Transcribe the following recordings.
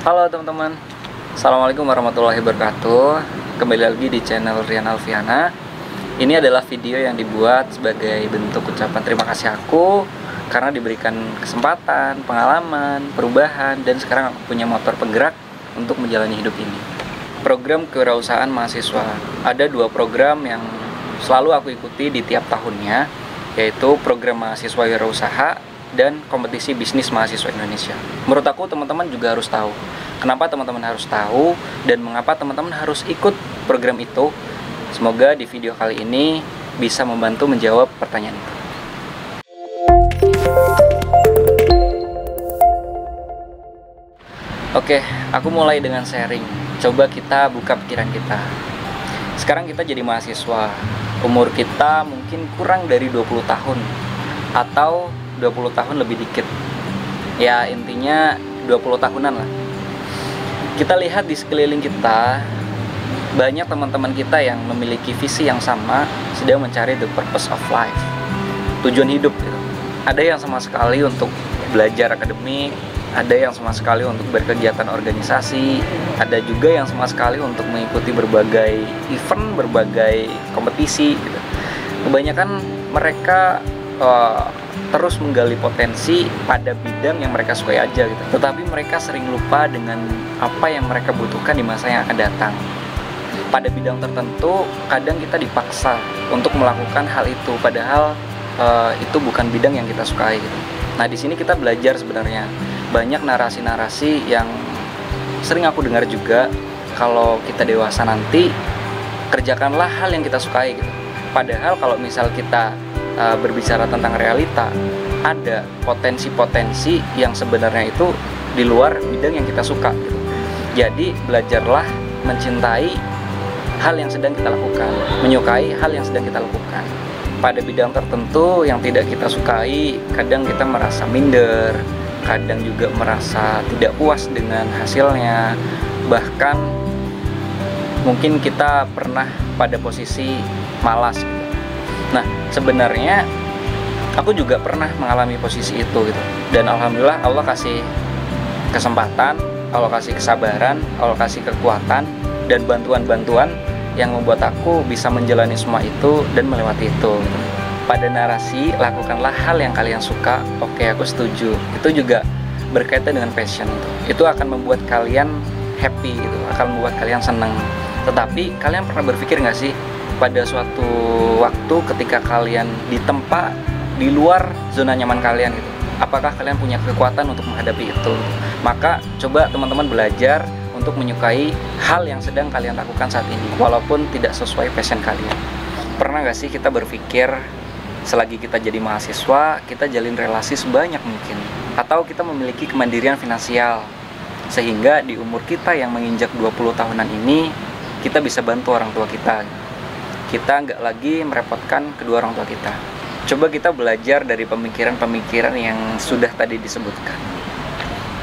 Halo teman-teman, Assalamualaikum warahmatullahi wabarakatuh. Kembali lagi di channel Rian Alfiana. Ini adalah video yang dibuat sebagai bentuk ucapan terima kasih aku karena diberikan kesempatan, pengalaman, perubahan, dan sekarang aku punya motor penggerak untuk menjalani hidup ini. Program kewirausahaan mahasiswa. Ada dua program yang selalu aku ikuti di tiap tahunnya, yaitu program mahasiswa wirausaha dan kompetisi bisnis mahasiswa Indonesia. Menurut aku teman-teman juga harus tahu kenapa teman-teman harus tahu dan mengapa teman-teman harus ikut program itu. Semoga di video kali ini bisa membantu menjawab pertanyaan itu. Oke, aku mulai dengan sharing. Coba kita buka pikiran kita. Sekarang kita jadi mahasiswa. Umur kita mungkin kurang dari 20 tahun atau 20 tahun lebih dikit. Ya, intinya 20 tahunan lah. Kita lihat di sekeliling kita, banyak teman-teman kita yang memiliki visi yang sama, sedang mencari the purpose of life, tujuan hidup gitu. Ada yang sama sekali untuk belajar akademik, ada yang sama sekali untuk berkegiatan organisasi, ada juga yang sama sekali untuk mengikuti berbagai event, berbagai kompetisi gitu. Kebanyakan mereka terus menggali potensi pada bidang yang mereka sukai aja gitu. Tetapi mereka sering lupa dengan apa yang mereka butuhkan di masa yang akan datang. Pada bidang tertentu, kadang kita dipaksa untuk melakukan hal itu, padahal itu bukan bidang yang kita sukai gitu. Nah, di sini kita belajar sebenarnya banyak narasi-narasi yang sering aku dengar juga, kalau kita dewasa nanti kerjakanlah hal yang kita sukai gitu. Padahal kalau misal kita berbicara tentang realita, ada potensi-potensi yang sebenarnya itu di luar bidang yang kita suka gitu. Jadi belajarlah mencintai hal yang sedang kita lakukan, menyukai hal yang sedang kita lakukan. Pada bidang tertentu yang tidak kita sukai, kadang kita merasa minder, kadang juga merasa tidak puas dengan hasilnya, bahkan mungkin kita pernah pada posisi malas gitu. Nah, sebenarnya aku juga pernah mengalami posisi itu gitu. Dan alhamdulillah Allah kasih kesempatan, Allah kasih kesabaran, Allah kasih kekuatan dan bantuan-bantuan yang membuat aku bisa menjalani semua itu dan melewati itu gitu. Pada narasi lakukanlah hal yang kalian suka, oke, aku setuju. Itu juga berkaitan dengan passion itu. Itu akan membuat kalian happy gitu, akan membuat kalian senang. Tetapi kalian pernah berpikir nggak sih, pada suatu waktu ketika kalian ditempa di luar zona nyaman kalian gitu, apakah kalian punya kekuatan untuk menghadapi itu? Maka coba teman-teman belajar untuk menyukai hal yang sedang kalian lakukan saat ini, walaupun tidak sesuai passion kalian. Pernah nggak sih kita berpikir selagi kita jadi mahasiswa, kita jalin relasi sebanyak mungkin, atau kita memiliki kemandirian finansial sehingga di umur kita yang menginjak 20 tahunan ini kita bisa bantu orang tua kita nggak lagi merepotkan kedua orang tua kita. Coba kita belajar dari pemikiran-pemikiran yang sudah tadi disebutkan.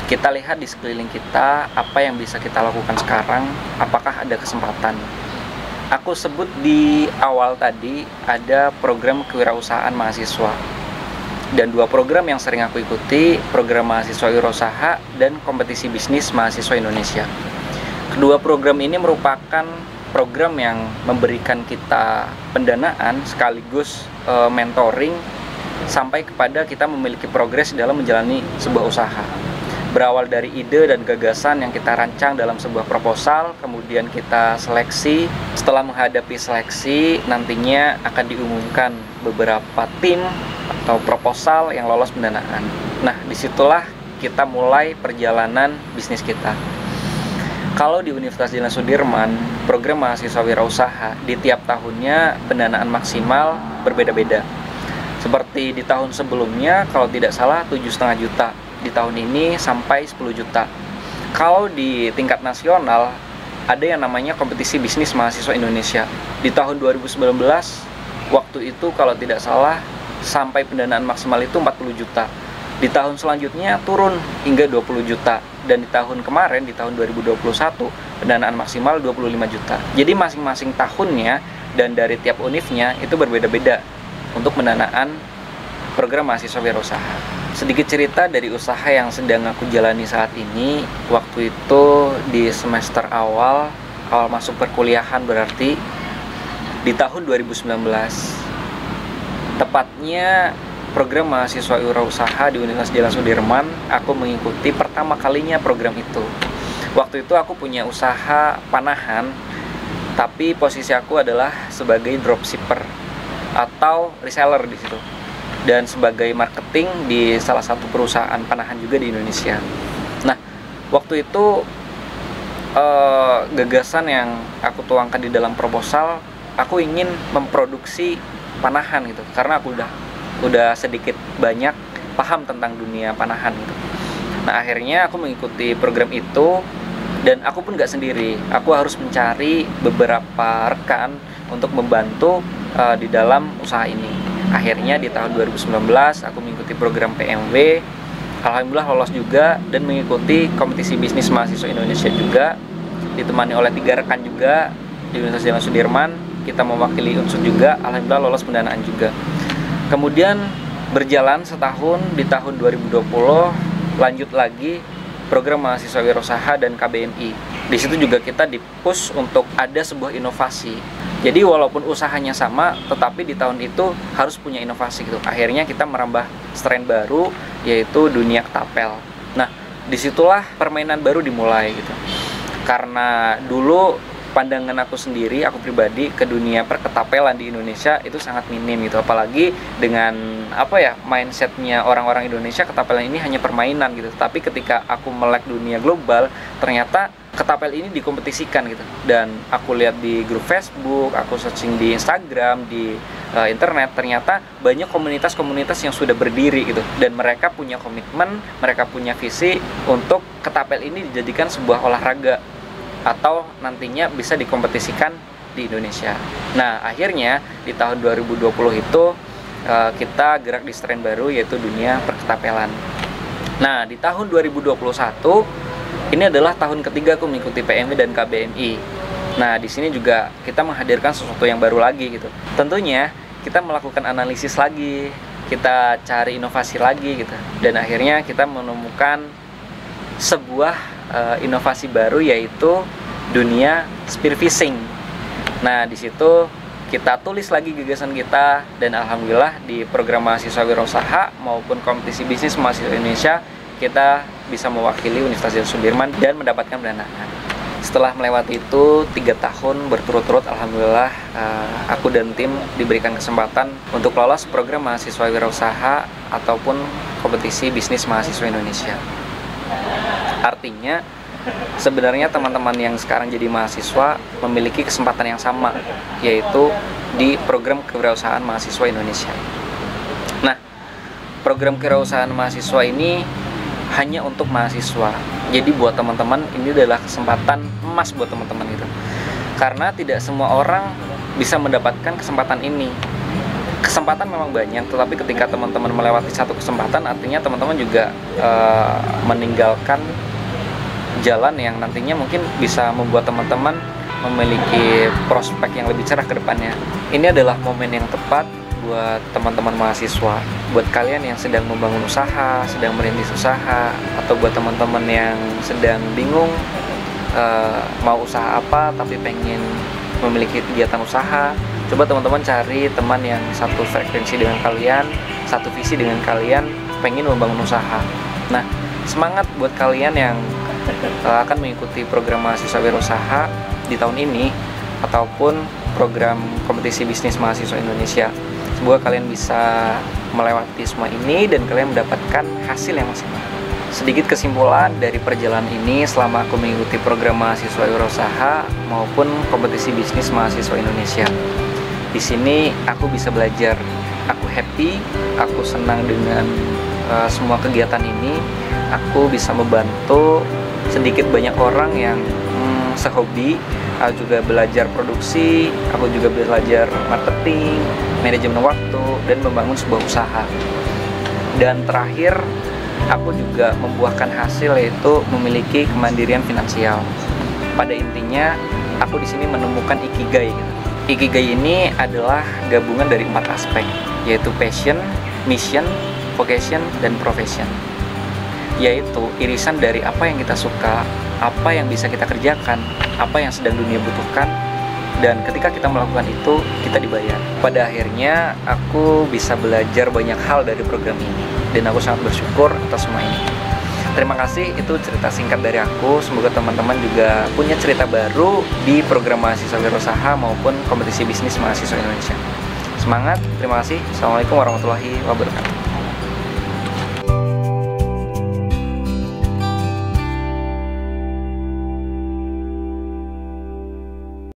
Kita lihat di sekeliling kita, apa yang bisa kita lakukan sekarang, apakah ada kesempatan. Aku sebut di awal tadi, ada program kewirausahaan mahasiswa. Dan dua program yang sering aku ikuti, program mahasiswa wirausaha dan kompetisi bisnis mahasiswa Indonesia. Kedua program ini merupakan program yang memberikan kita pendanaan sekaligus mentoring sampai kepada kita memiliki progres dalam menjalani sebuah usaha. Berawal dari ide dan gagasan yang kita rancang dalam sebuah proposal, kemudian kita seleksi. Setelah menghadapi seleksi, nantinya akan diumumkan beberapa tim atau proposal yang lolos pendanaan. Nah, disitulah kita mulai perjalanan bisnis kita. Kalau di Universitas Jenderal Sudirman, program mahasiswa wirausaha di tiap tahunnya pendanaan maksimal berbeda-beda. Seperti di tahun sebelumnya, kalau tidak salah 7,5 juta. Di tahun ini sampai 10 juta. Kalau di tingkat nasional, ada yang namanya kompetisi bisnis mahasiswa Indonesia. Di tahun 2019, waktu itu kalau tidak salah, sampai pendanaan maksimal itu 40 juta. Di tahun selanjutnya turun hingga 20 juta. Dan di tahun kemarin, di tahun 2021, pendanaan maksimal 25 juta. Jadi masing-masing tahunnya dan dari tiap univnya itu berbeda-beda untuk pendanaan program mahasiswa wirausaha. Sedikit cerita dari usaha yang sedang aku jalani saat ini. Waktu itu di semester awal masuk perkuliahan, berarti di tahun 2019. Tepatnya program mahasiswa wirausaha di Universitas Jalan Sudirman, aku mengikuti pertama kalinya program itu. Waktu itu aku punya usaha panahan, tapi posisi aku adalah sebagai dropshipper atau reseller di situ, dan sebagai marketing di salah satu perusahaan panahan juga di Indonesia. Nah, waktu itu gagasan yang aku tuangkan di dalam proposal, aku ingin memproduksi panahan gitu, karena aku udah sedikit banyak paham tentang dunia panahan gitu. Nah, akhirnya aku mengikuti program itu, dan aku pun gak sendiri. Aku harus mencari beberapa rekan untuk membantu di dalam usaha ini. Akhirnya di tahun 2019 aku mengikuti program PMW. Alhamdulillah lolos juga, dan mengikuti kompetisi bisnis mahasiswa Indonesia juga, ditemani oleh 3 rekan juga di Universitas Jalan Sudirman. Kita mewakili unsur juga, alhamdulillah lolos pendanaan juga. Kemudian berjalan setahun, di tahun 2020 lanjut lagi program mahasiswa wirausaha dan KBMI. Di situ juga kita di-push untuk ada sebuah inovasi. Jadi walaupun usahanya sama, tetapi di tahun itu harus punya inovasi gitu. Akhirnya kita merambah strain baru, yaitu dunia ketapel. Nah, disitulah permainan baru dimulai gitu. Karena dulu pandangan aku sendiri, aku pribadi ke dunia perketapelan di Indonesia itu sangat minim gitu. Apalagi dengan mindsetnya orang-orang Indonesia, ketapelan ini hanya permainan gitu. Tapi ketika aku melek dunia global, ternyata ketapel ini dikompetisikan gitu. Dan aku lihat di grup Facebook, aku searching di Instagram, di internet, ternyata banyak komunitas-komunitas yang sudah berdiri gitu. Dan mereka punya komitmen, mereka punya visi untuk ketapel ini dijadikan sebuah olahraga atau nantinya bisa dikompetisikan di Indonesia. Nah, akhirnya di tahun 2020 itu kita gerak di strain baru, yaitu dunia perketapelan. Nah, di tahun 2021 ini adalah tahun ketiga aku mengikuti PMW dan KBMI. Nah, di sini juga kita menghadirkan sesuatu yang baru lagi gitu. Tentunya kita melakukan analisis lagi, kita cari inovasi lagi gitu. Dan akhirnya kita menemukan sebuah inovasi baru, yaitu dunia spearfishing. Nah, di situ kita tulis lagi gagasan kita, dan alhamdulillah di program mahasiswa wirausaha maupun kompetisi bisnis mahasiswa Indonesia kita bisa mewakili Universitas Jalan Sudirman dan mendapatkan pendanaan. Setelah melewati itu 3 tahun berturut-turut, alhamdulillah aku dan tim diberikan kesempatan untuk lolos program mahasiswa wirausaha ataupun kompetisi bisnis mahasiswa Indonesia. Artinya sebenarnya teman-teman yang sekarang jadi mahasiswa memiliki kesempatan yang sama, yaitu di program kewirausahaan mahasiswa Indonesia. Nah, program kewirausahaan mahasiswa ini hanya untuk mahasiswa. Jadi buat teman-teman ini adalah kesempatan emas buat teman-teman itu. Karena tidak semua orang bisa mendapatkan kesempatan ini. Kesempatan memang banyak, tetapi ketika teman-teman melewati satu kesempatan, artinya teman-teman juga meninggalkan jalan yang nantinya mungkin bisa membuat teman-teman memiliki prospek yang lebih cerah ke depannya. Ini adalah momen yang tepat buat teman-teman mahasiswa, buat kalian yang sedang membangun usaha, sedang merintis usaha, atau buat teman-teman yang sedang bingung mau usaha apa tapi pengen memiliki kegiatan usaha. Coba teman-teman cari teman yang satu frekuensi dengan kalian, satu visi dengan kalian, pengen membangun usaha. Nah, semangat buat kalian yang akan mengikuti program mahasiswa wirausaha di tahun ini ataupun program kompetisi bisnis mahasiswa Indonesia. Semoga kalian bisa melewati semua ini dan kalian mendapatkan hasil yang maksimal. Sedikit kesimpulan dari perjalanan ini selama aku mengikuti program mahasiswa wirausaha maupun kompetisi bisnis mahasiswa Indonesia. Di sini aku bisa belajar, aku happy, aku senang dengan semua kegiatan ini. Aku bisa membantu sedikit banyak orang yang sehobi. Aku juga belajar produksi, aku juga belajar marketing, manajemen waktu, dan membangun sebuah usaha. Dan terakhir, aku juga membuahkan hasil, yaitu memiliki kemandirian finansial. Pada intinya, aku di sini menemukan ikigai. Ikigai ini adalah gabungan dari 4 aspek, yaitu passion, mission, vocation dan profession, yaitu irisan dari apa yang kita suka, apa yang bisa kita kerjakan, apa yang sedang dunia butuhkan, dan ketika kita melakukan itu, kita dibayar. Pada akhirnya, aku bisa belajar banyak hal dari program ini, dan aku sangat bersyukur atas semua ini. Terima kasih, itu cerita singkat dari aku. Semoga teman-teman juga punya cerita baru di program mahasiswa wirausaha maupun kompetisi bisnis mahasiswa Indonesia. Semangat, terima kasih. Assalamualaikum warahmatullahi wabarakatuh.